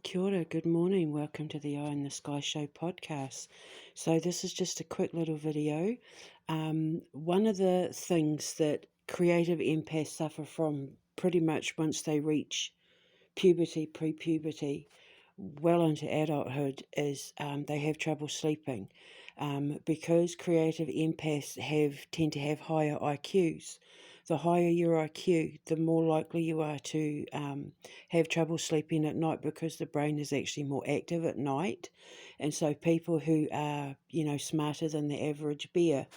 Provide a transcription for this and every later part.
Kia ora, good morning. Welcome to the Eye in the Sky Show podcast. So this is just a quick little video. One of the things that creative empaths suffer from pretty much once they reach puberty, pre-puberty, well into adulthood is they have trouble sleeping because creative empaths tend to have higher IQs. The higher your IQ, the more likely you are to have trouble sleeping at night because the brain is actually more active at night. And so people who are, smarter than the average bear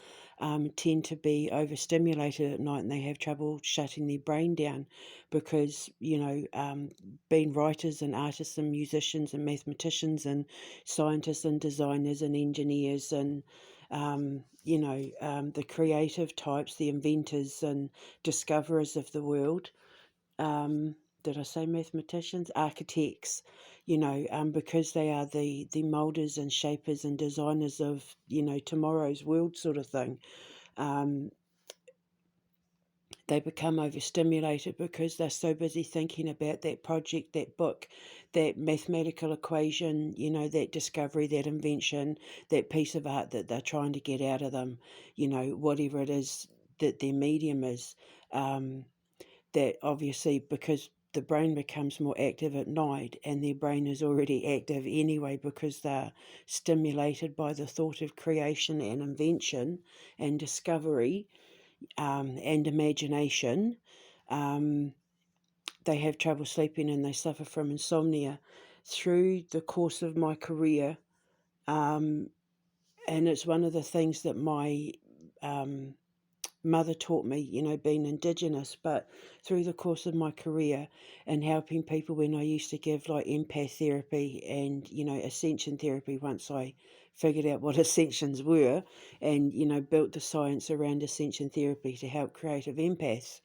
tend to be overstimulated at night and they have trouble shutting their brain down because, being writers and artists and musicians and mathematicians and scientists and designers and engineers and the creative types, the inventors and discoverers of the world. Did I say mathematicians? Architects, because they are the moulders and shapers and designers of, tomorrow's world sort of thing. They become overstimulated because they're so busy thinking about that project, that book, that mathematical equation, that discovery, that invention, that piece of art that they're trying to get out of them, whatever it is that their medium is. That obviously, because the brain becomes more active at night and their brain is already active anyway because they're stimulated by the thought of creation and invention and discovery, and imagination, they have trouble sleeping and they suffer from insomnia. Through the course of my career, and it's one of the things that my mother taught me, being Indigenous, but through the course of my career and helping people when I used to give like empath therapy and, ascension therapy once I figured out what ascensions were and, built the science around ascension therapy to help creative empaths,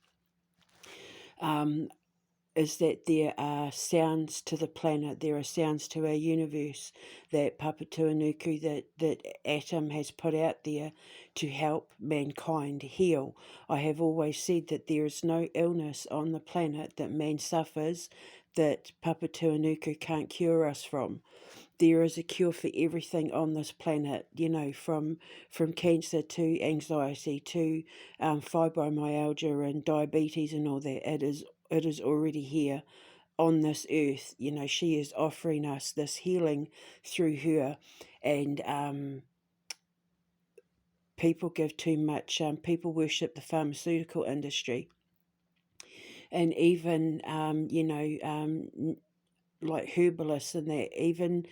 is that there are sounds to the planet, there are sounds to our universe that Papatūānuku, that Atom has put out there to help mankind heal. I have always said that there is no illness on the planet that man suffers that Papatūānuku can't cure us from. There is a cure for everything on this planet, from cancer to anxiety to fibromyalgia and diabetes and all that. It is already here on this earth. She is offering us this healing through her, and people give too much. People worship the pharmaceutical industry, and even like herbalists and that, even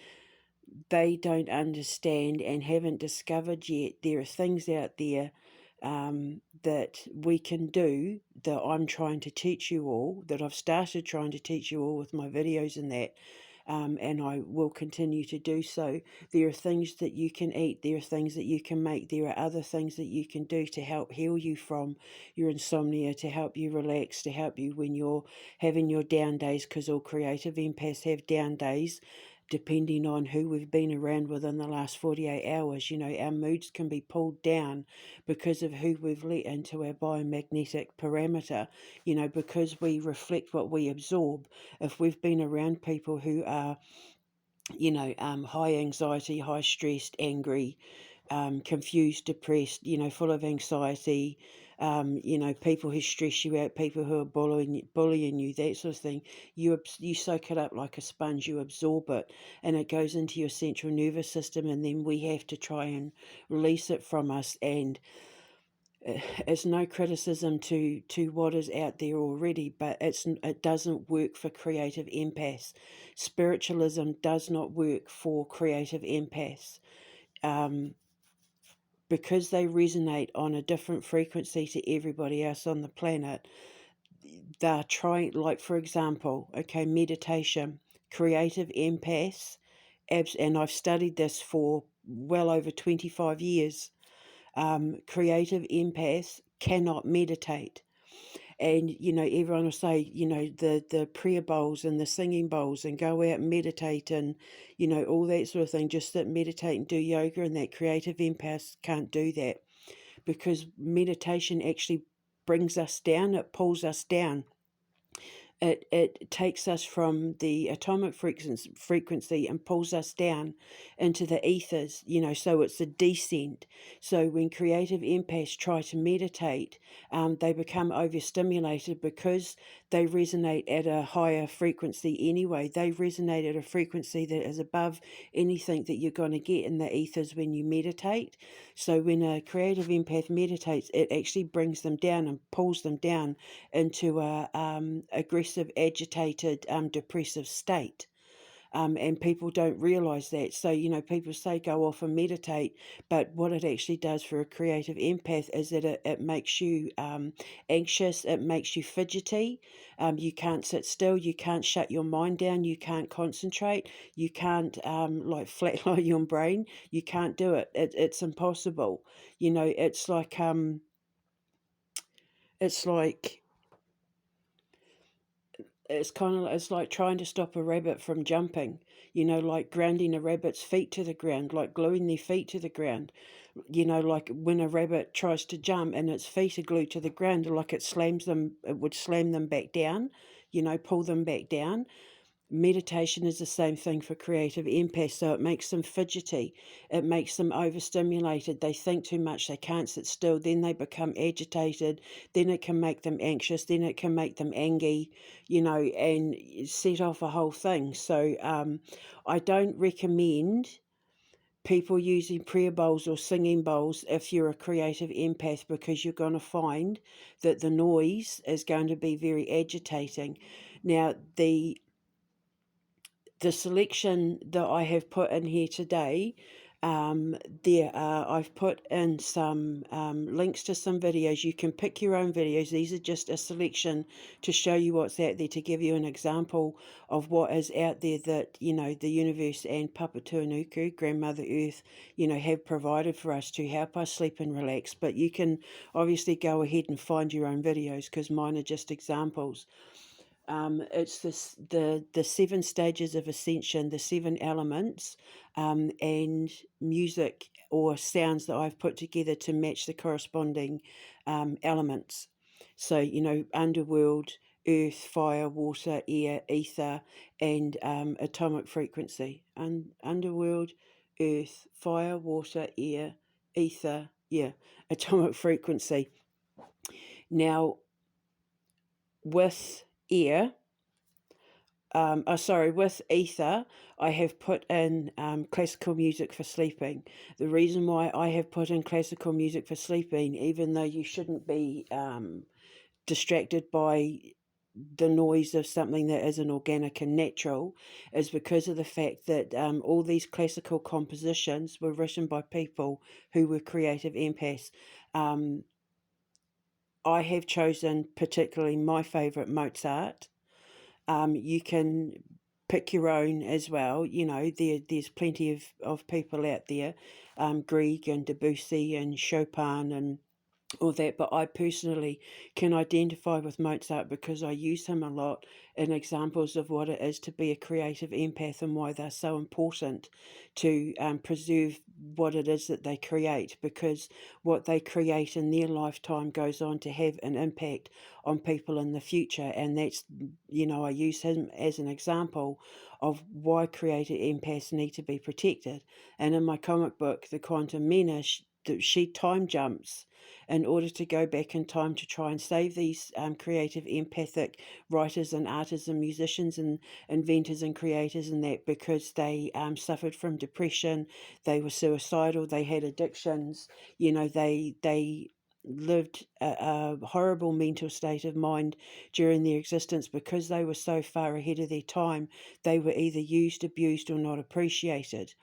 they don't understand and haven't discovered yet. There are things out there that we can do, that I'm trying to teach you all, that I've started trying to teach you all with my videos and that, and I will continue to do so. There are things that you can eat, there are things that you can make, there are other things that you can do to help heal you from your insomnia, to help you relax, to help you when you're having your down days, because all creative empaths have down days. Depending on who we've been around within the last 48 hours, our moods can be pulled down because of who we've let into our biomagnetic parameter, because we reflect what we absorb. If we've been around people who are, high anxiety, high stressed, angry, confused, depressed, full of anxiety, people who stress you out, people who are bullying you, that sort of thing, you soak it up like a sponge, you absorb it, and it goes into your central nervous system, and then we have to try and release it from us. And it's no criticism to what is out there already, but it doesn't work for creative empaths. Spiritualism does not work for creative empaths. Because they resonate on a different frequency to everybody else on the planet, they're trying, like for example, meditation, creative empaths, and I've studied this for well over 25 years, creative empaths cannot meditate. And, everyone will say, the prayer bowls and the singing bowls and go out and meditate and, all that sort of thing, just that meditate and do yoga, and that creative empaths can't do that because meditation actually brings us down, it pulls us down. it takes us from the atomic frequency and pulls us down into the ethers, so it's a descent. So when creative empaths try to meditate, they become overstimulated because they resonate at a higher frequency anyway. They resonate at a frequency that is above anything that you're going to get in the ethers when you meditate. So when a creative empath meditates, it actually brings them down and pulls them down into a aggressive, agitated, depressive state. And people don't realize that. So, people say go off and meditate, but what it actually does for a creative empath is that it makes you anxious, it makes you fidgety. You can't sit still, you can't shut your mind down, you can't concentrate, you can't like flatline your brain, you can't do it. It's impossible. It's like it's like it's like trying to stop a rabbit from jumping, like grounding a rabbit's feet to the ground, like gluing their feet to the ground. Like when a rabbit tries to jump and its feet are glued to the ground, like it would slam them back down, pull them back down. Meditation is the same thing for creative empaths, so it makes them fidgety, it makes them overstimulated, they think too much, they can't sit still, then they become agitated, then it can make them anxious, then it can make them angry, and set off a whole thing. So I don't recommend people using prayer bowls or singing bowls if you're a creative empath, because you're going to find that the noise is going to be very agitating. Now, the selection that I have put in here today, I've put in some links to some videos. You can pick your own videos. These are just a selection to show you what's out there, to give you an example of what is out there that, the universe and Papa Tuanuku, Grandmother Earth, have provided for us to help us sleep and relax. But you can obviously go ahead and find your own videos, because mine are just examples. It's the 7 stages of ascension, the 7 elements, and music or sounds that I've put together to match the corresponding elements. So, underworld, earth, fire, water, air, ether, and atomic frequency. Underworld, earth, fire, water, air, ether, atomic frequency. Now, with air, with ether, I have put in classical music for sleeping. The reason why I have put in classical music for sleeping, even though you shouldn't be distracted by the noise of something that isn't organic and natural, is because of the fact that all these classical compositions were written by people who were creative empaths. I have chosen particularly my favourite, Mozart. You can pick your own as well. There's plenty of people out there, Grieg and Debussy and Chopin and all that, but I personally can identify with Mozart because I use him a lot in examples of what it is to be a creative empath and why they're so important to preserve what it is that they create, because what they create in their lifetime goes on to have an impact on people in the future. And that's, I use him as an example of why creative empaths need to be protected. And in my comic book, The Quantum Menace, she time jumps in order to go back in time to try and save these creative empathic writers and artists and musicians and inventors and creators, and that because they suffered from depression, they were suicidal, they had addictions, they lived a horrible mental state of mind during their existence because they were so far ahead of their time. They were either used, abused, or not appreciated.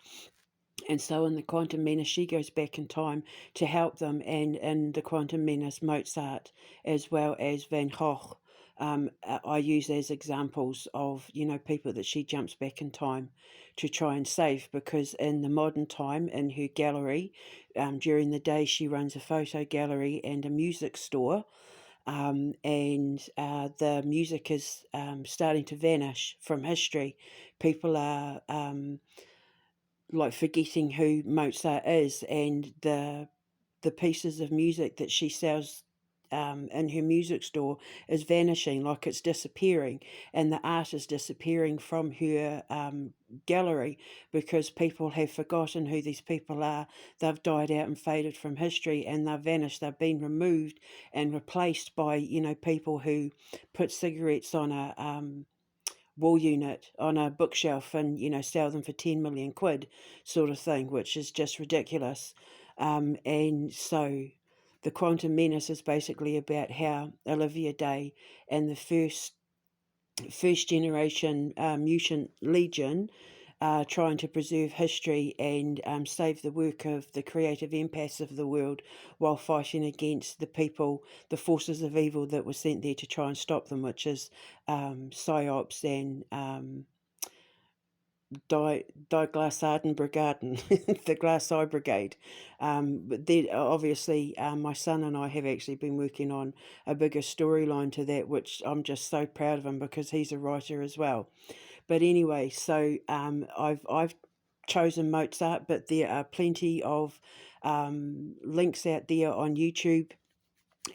And so in the Quantum Menace, she goes back in time to help them. And in the Quantum Menace, Mozart, as well as Van Gogh, I use as examples of, people that she jumps back in time to try and save. Because in the modern time, in her gallery, during the day, she runs a photo gallery and a music store. And the music is starting to vanish from history. People are like forgetting who Mozart is, and the pieces of music that she sells in her music store is vanishing, like it's disappearing, and the art is disappearing from her gallery because people have forgotten who these people are. They've died out and faded from history, and they've vanished. They've been removed and replaced by, you know, people who put cigarettes on a wall unit on a bookshelf and, you know, sell them for 10 million quid sort of thing, which is just ridiculous. And so the Quantum Menace is basically about how Olivia Day and the first generation mutant legion are trying to preserve history and save the work of the creative empaths of the world while fighting against the people, the forces of evil that were sent there to try and stop them, which is psyops and Diglassarden Brigaden, the Glass Eye Brigade. But then obviously my son and I have actually been working on a bigger storyline to that, which I'm just so proud of him because he's a writer as well. But anyway, so I've chosen Mozart, but there are plenty of links out there on YouTube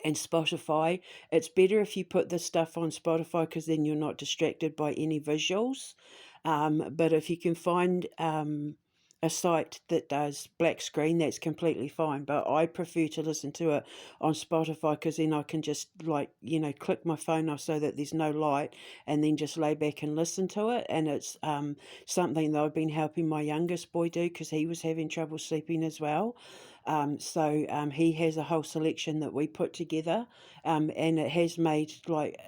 and Spotify. It's better if you put this stuff on Spotify because then you're not distracted by any visuals. But if you can find a site that does black screen, that's completely fine. But I prefer to listen to it on Spotify because then I can just, like, you know, click my phone off so that there's no light and then just lay back and listen to it. And it's something that I've been helping my youngest boy do because he was having trouble sleeping as well. So he has a whole selection that we put together, and it has made like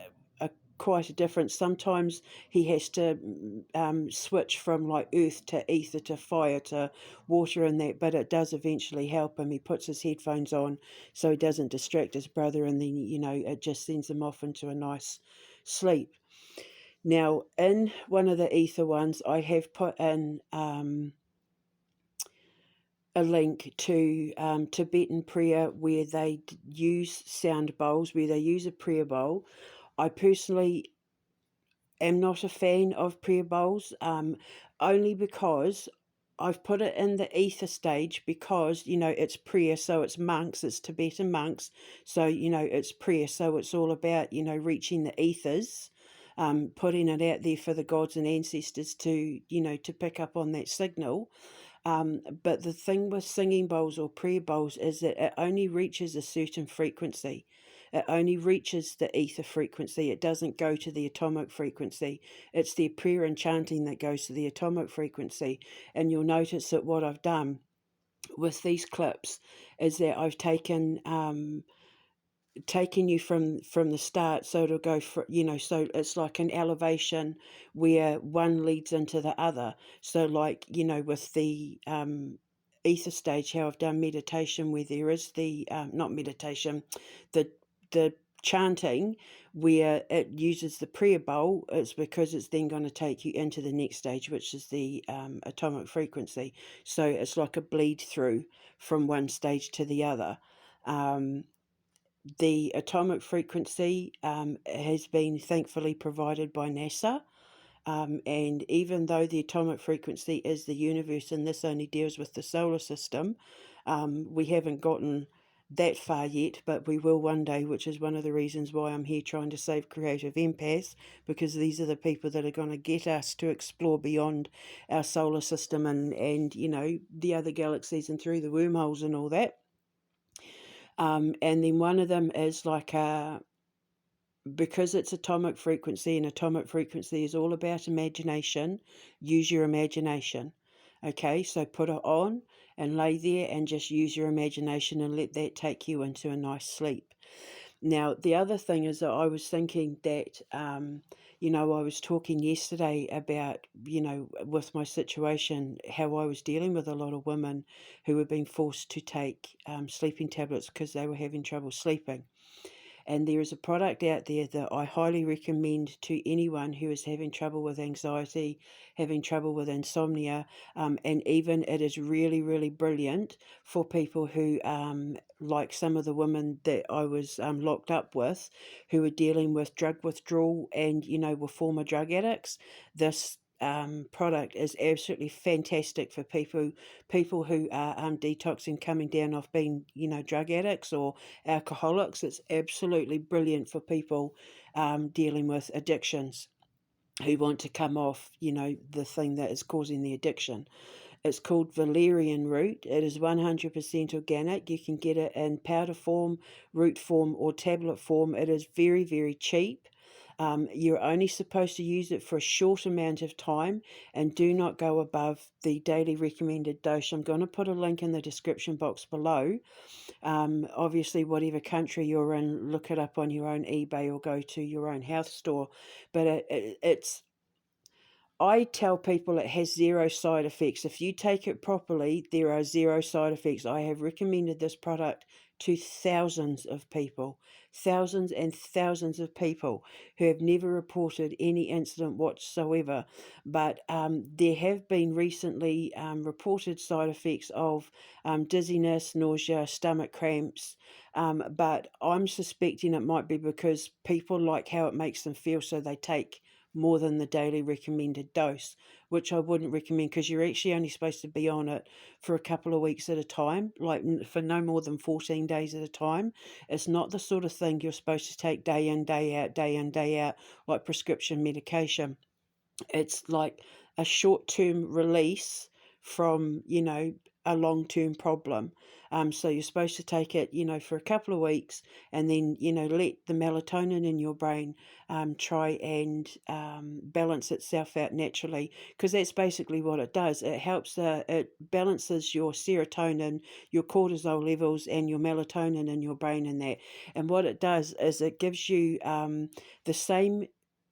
quite a difference. Sometimes he has to switch from like earth to ether to fire to water and that, but it does eventually help him. He puts his headphones on so he doesn't distract his brother, and then, you know, it just sends him off into a nice sleep. Now, in one of the ether ones, I have put in a link to Tibetan prayer where they use sound bowls, where they use a prayer bowl. I personally am not a fan of prayer bowls, only because I've put it in the ether stage because, you know, it's prayer, so it's monks, it's Tibetan monks, so, you know, it's prayer, so it's all about, you know, reaching the ethers, putting it out there for the gods and ancestors to, you know, to pick up on that signal. But the thing with singing bowls or prayer bowls is that it only reaches a certain frequency. It only reaches the ether frequency. It doesn't go to the atomic frequency. It's their prayer and chanting that goes to the atomic frequency. And you'll notice that what I've done with these clips is that I've taken you from the start, so it'll go for, you know, so it's like an elevation where one leads into the other. So, like, you know, with the ether stage, how I've done meditation where there is the not meditation, the chanting where it uses the prayer bowl, it's because it's then going to take you into the next stage, which is the atomic frequency. So it's like a bleed through from one stage to the other. The atomic frequency has been thankfully provided by NASA. And even though the atomic frequency is the universe and this only deals with the solar system, we haven't gotten that far yet, but we will one day, which is one of the reasons why I'm here trying to save creative empaths, because these are the people that are going to get us to explore beyond our solar system and you know, the other galaxies and through the wormholes and all that. And then one of them is like because it's atomic frequency, and atomic frequency is all about imagination, use your imagination. Okay, so put it on and lay there and just use your imagination and let that take you into a nice sleep. Now, the other thing is that I was thinking that, you know, I was talking yesterday about, you know, with my situation, how I was dealing with a lot of women who were being forced to take sleeping tablets because they were having trouble sleeping. And there is a product out there that I highly recommend to anyone who is having trouble with anxiety, having trouble with insomnia, and even it is really, really brilliant for people who, like some of the women that I was locked up with, who were dealing with drug withdrawal and, you know, were former drug addicts. This product is absolutely fantastic for people who are detoxing, coming down off being, drug addicts or alcoholics. It's absolutely brilliant for people dealing with addictions who want to come off, the thing that is causing the addiction. It's called Valerian Root. It is 100% organic. You can get it in powder form, root form, or tablet form. It is very, very cheap. You're only supposed to use it for a short amount of time and do not go above the daily recommended dose. I'm going to put a link in the description box below. Obviously, whatever country you're in, look it up on your own eBay or go to your own health store. But it's I tell people it has zero side effects. If you take it properly, there are zero side effects. I have recommended this product to thousands of people, thousands and thousands of people who have never reported any incident whatsoever. But there have been recently reported side effects of dizziness, nausea, stomach cramps. But I'm suspecting it might be because people like how it makes them feel, so they take more than the daily recommended dose, which I wouldn't recommend because you're actually only supposed to be on it for a couple of weeks at a time, like for no more than 14 days at a time. It's not the sort of thing you're supposed to take day in, day out, day in, day out, like prescription medication. It's like a short-term release from, a long-term problem. So you're supposed to take it, for a couple of weeks and then, let the melatonin in your brain try and balance itself out naturally, because that's basically what it does. It helps, it balances your serotonin, your cortisol levels and your melatonin in your brain and that. And what it does is it gives you the same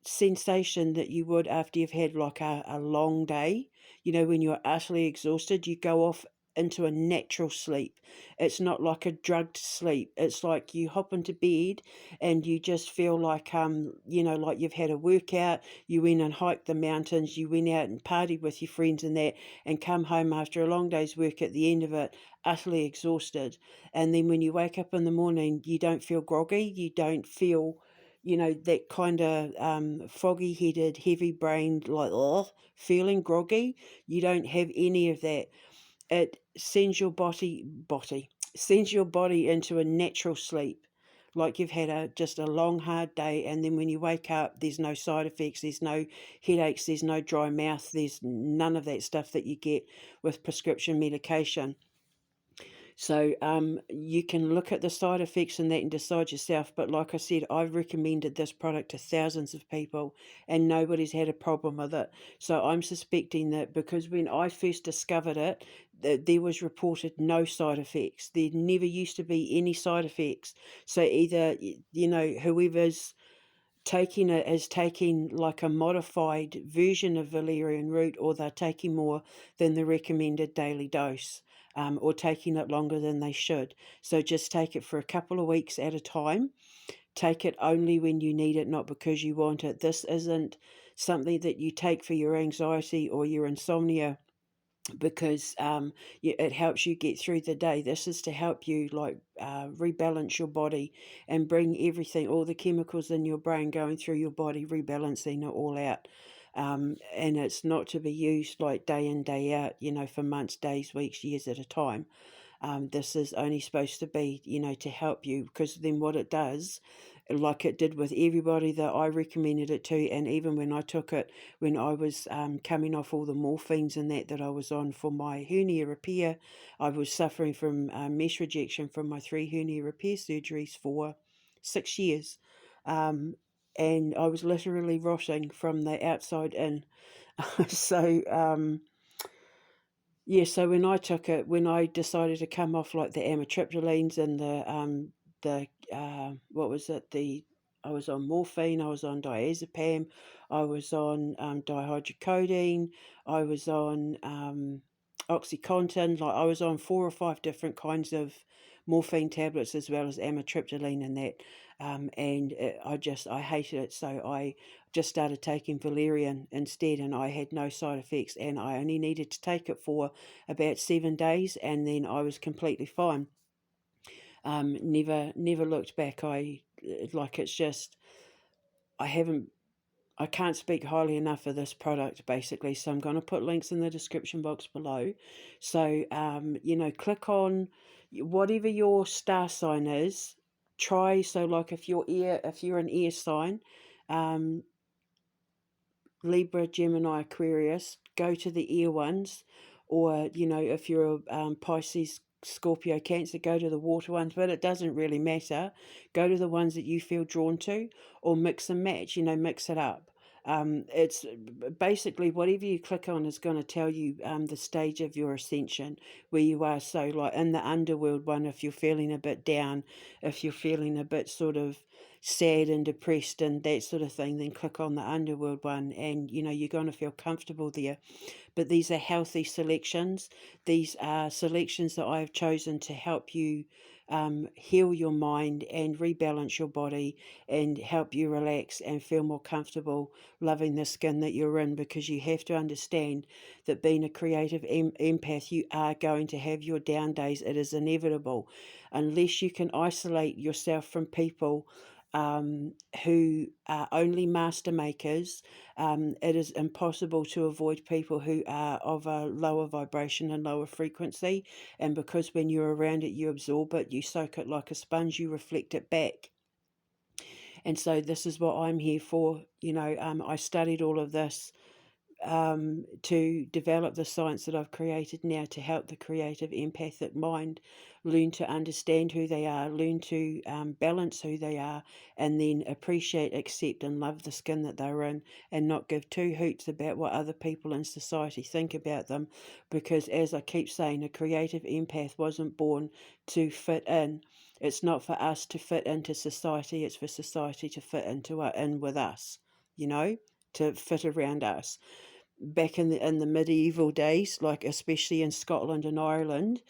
sensation that you would after you've had like a long day. When you're utterly exhausted, you go off into a natural sleep. It's not like a drugged sleep. It's like you hop into bed and you just feel like like you've had a workout, you went and hiked the mountains, you went out and partied with your friends and that, and come home after a long day's work at the end of it utterly exhausted. And then when you wake up in the morning, you don't feel groggy, you don't feel that kind of foggy-headed, heavy-brained, like, feeling groggy. You don't have any of that. It sends your sends your body into a natural sleep, like you've had just a long, hard day, and then when you wake up, there's no side effects, there's no headaches, there's no dry mouth, there's none of that stuff that you get with prescription medication. So you can look at the side effects and that and decide yourself. But like I said, I've recommended this product to thousands of people and nobody's had a problem with it. So I'm suspecting that because when I first discovered it, there was reported no side effects. There never used to be any side effects. So either, whoever's taking it as taking like a modified version of valerian root, or they're taking more than the recommended daily dose, or taking it longer than they should. So just take it for a couple of weeks at a time. Take it only when you need it, not because you want it. This isn't something that you take for your anxiety or your insomnia because it helps you get through the day. This is to help you rebalance your body and bring everything, all the chemicals in your brain going through your body, rebalancing it all out. And it's not to be used like day in, day out, for months, days, weeks, years at a time. This is only supposed to be, to help you, because then what it does, like it did with everybody that I recommended it to, and even when I took it, when I was coming off all the morphines and that I was on for my hernia repair, I was suffering from mesh rejection from my 3 hernia repair surgeries for 6 years. And I was literally rotting from the outside in. So, yeah, so when I took it, when I decided to come off like the amitriptylines and the what was it? I was on morphine, I was on diazepam, I was on dihydrocodone, I was on OxyContin, like I was on 4 or 5 different kinds of morphine tablets as well as amitriptyline and that. I hated it, so I just started taking valerian instead, and I had no side effects, and I only needed to take it for about 7 days and then I was completely fine. Never looked back. It's just I haven't I can't speak highly enough of this product, basically. So I'm going to put links in the description box below. So, you know, click on whatever your star sign is. Try, so like if you're an air sign, um, Libra, Gemini, Aquarius, go to the air ones. Or, you know, if you're Pisces, Scorpio, Cancer, go to the water ones. But it doesn't really matter. Go to the ones that you feel drawn to, or mix and match, you know, mix it up. It's basically whatever you click on is going to tell you the stage of your ascension, where you are. So, like in the Underworld one, if you're feeling a bit down, if you're feeling a bit sort of sad and depressed and that sort of thing, then click on the Underworld one, and you know you're going to feel comfortable there. But these are healthy selections. These are selections that I have chosen to help you heal your mind and rebalance your body, and help you relax and feel more comfortable loving the skin that you're in, because you have to understand that being a creative empath, you are going to have your down days. It is inevitable. Unless you can isolate yourself from people who are only master makers, it is impossible to avoid people who are of a lower vibration and lower frequency. And because when you're around it, you absorb it, you soak it like a sponge, you reflect it back. And so this is what I'm here for. You know, I studied all of this to develop the science that I've created now to help the creative empathic mind learn to understand who they are, learn to balance who they are, and then appreciate, accept, and love the skin that they're in, and not give two hoots about what other people in society think about them. Because, as I keep saying, a creative empath wasn't born to fit in. It's not for us to fit into society, it's for society to fit in with us, you know, to fit around us. Back in the medieval days, like especially in Scotland and Ireland,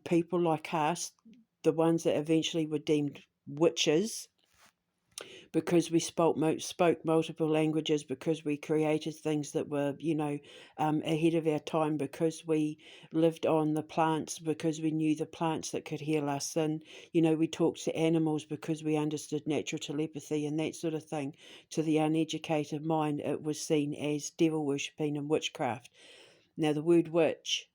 people like us, the ones that eventually were deemed witches, because we spoke multiple languages, because we created things that were, you know, ahead of our time, because we lived on the plants, because we knew the plants that could heal us, and, you know, we talked to animals because we understood natural telepathy and that sort of thing. To the uneducated mind, it was seen as devil worshipping and witchcraft. Now, the word witch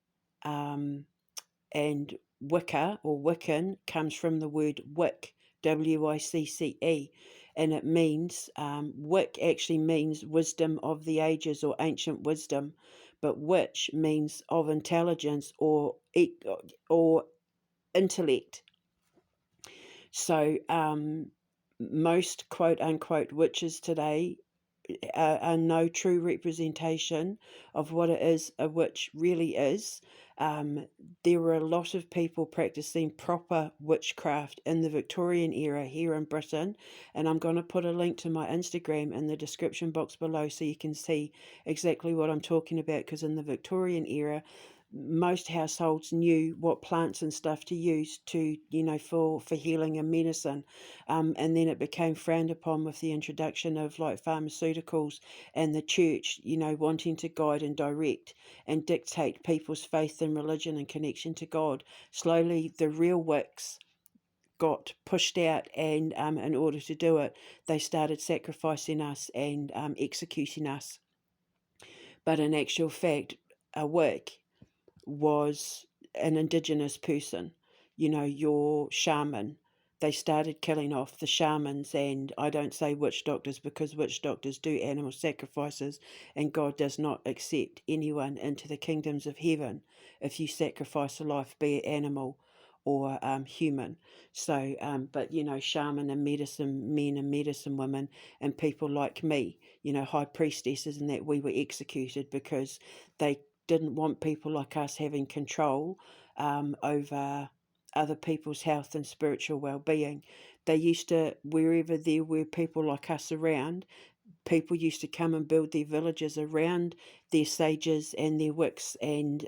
and Wicca or Wiccan comes from the word wick, Wicce, and it means, wick actually means wisdom of the ages or ancient wisdom, but witch means of intelligence or intellect. So most quote unquote witches today are no true representation of what it is a witch really is. There were a lot of people practicing proper witchcraft in the Victorian era here in Britain, and I'm going to put a link to my Instagram in the description box below so you can see exactly what I'm talking about, because in the Victorian era, most households knew what plants and stuff to use to, you know, for healing and medicine. And then it became frowned upon with the introduction of like pharmaceuticals, and the church, you know, wanting to guide and direct and dictate people's faith and religion and connection to God. Slowly the real Wicks got pushed out, and in order to do it, they started sacrificing us and executing us. But in actual fact, a Wick was an Indigenous person, you know, your shaman. They started killing off the shamans, and I don't say witch doctors because witch doctors do animal sacrifices, and God does not accept anyone into the kingdoms of heaven if you sacrifice a life, be it animal or human. So, but you know, shaman and medicine men and medicine women and people like me, you know, high priestesses, and that we were executed because they didn't want people like us having control over other people's health and spiritual well-being. They used to, wherever there were people like us around, people used to come and build their villages around their sages and their wicks and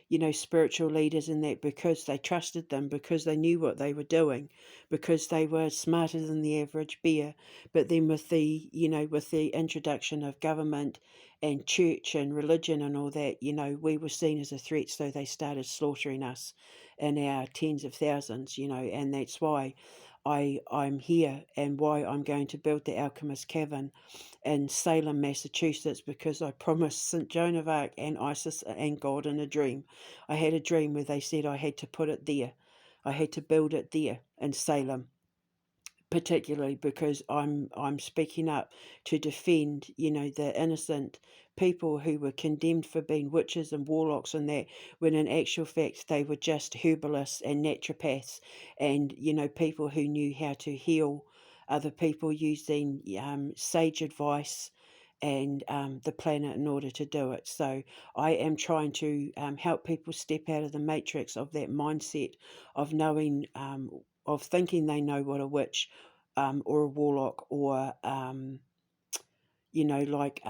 you know, spiritual leaders and that, because they trusted them, because they knew what they were doing, because they were smarter than the average bear. But then with the, you know, with the introduction of government and church and religion and all that, you know, we were seen as a threat, so they started slaughtering us in our tens of thousands, you know, and that's why I'm here and why I'm going to build the Alchemist Cavern in Salem, Massachusetts, because I promised St. Joan of Arc and Isis and God in a dream. I had a dream where they said I had to put it there. I had to build it there in Salem, particularly because I'm speaking up to defend, the innocent people who were condemned for being witches and warlocks and that, when in actual fact they were just herbalists and naturopaths, and people who knew how to heal other people using sage advice and the planet in order to do it. So I am trying to help people step out of the matrix of that mindset of knowing, of thinking they know what a witch or a warlock or, like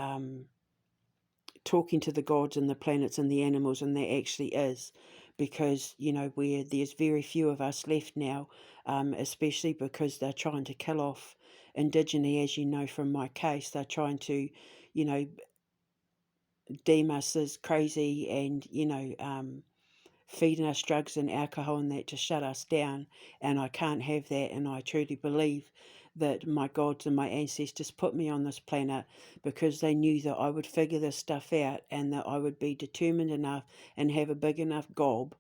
talking to the gods and the planets and the animals, and there actually is. Because, where there's very few of us left now, especially because they're trying to kill off Indigenous, as you know from my case, they're trying to, you know, deem us as crazy and, feeding us drugs and alcohol and that to shut us down. And I can't have that. And I truly believe that my gods and my ancestors put me on this planet because they knew that I would figure this stuff out and that I would be determined enough and have a big enough gob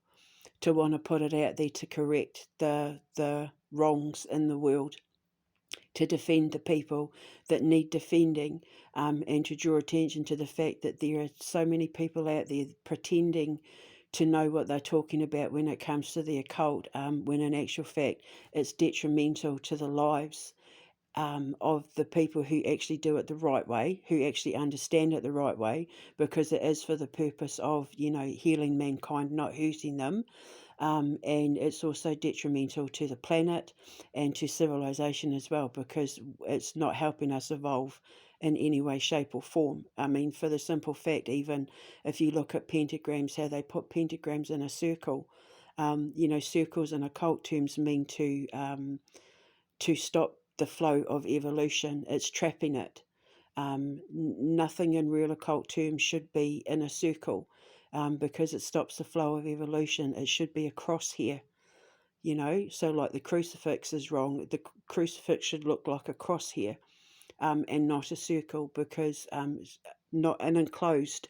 to want to put it out there to correct the wrongs in the world, to defend the people that need defending, and to draw attention to the fact that there are so many people out there pretending to know what they're talking about when it comes to the occult, when in actual fact it's detrimental to the lives of the people who actually do it the right way, who actually understand it the right way, because it is for the purpose of, healing mankind, not hurting them. And it's also detrimental to the planet and to civilization as well, because it's not helping us evolve in any way, shape, or form. I mean, for the simple fact, even if you look at pentagrams, how they put pentagrams in a circle, circles in occult terms mean to stop the flow of evolution. It's trapping it. Nothing in real occult terms should be in a circle, because it stops the flow of evolution. It should be a cross here, so like the crucifix is wrong. The crucifix should look like a cross here, and not a circle, because not an enclosed,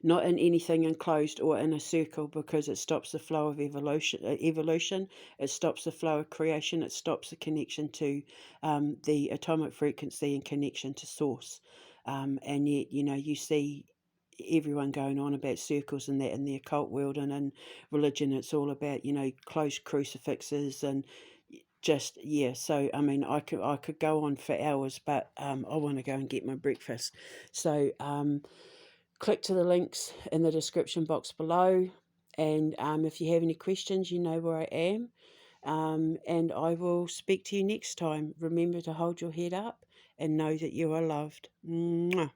not in anything enclosed or in a circle, because it stops the flow of evolution. It stops the flow of creation. It stops the connection to the atomic frequency and connection to source. And yet, you see everyone going on about circles and that in the occult world, and in religion it's all about, closed crucifixes and just, yeah. So I mean, I could go on for hours, but I want to go and get my breakfast. So click to the links in the description box below, and if you have any questions, you know where I am, and I will speak to you next time. Remember to hold your head up and know that you are loved. Mwah.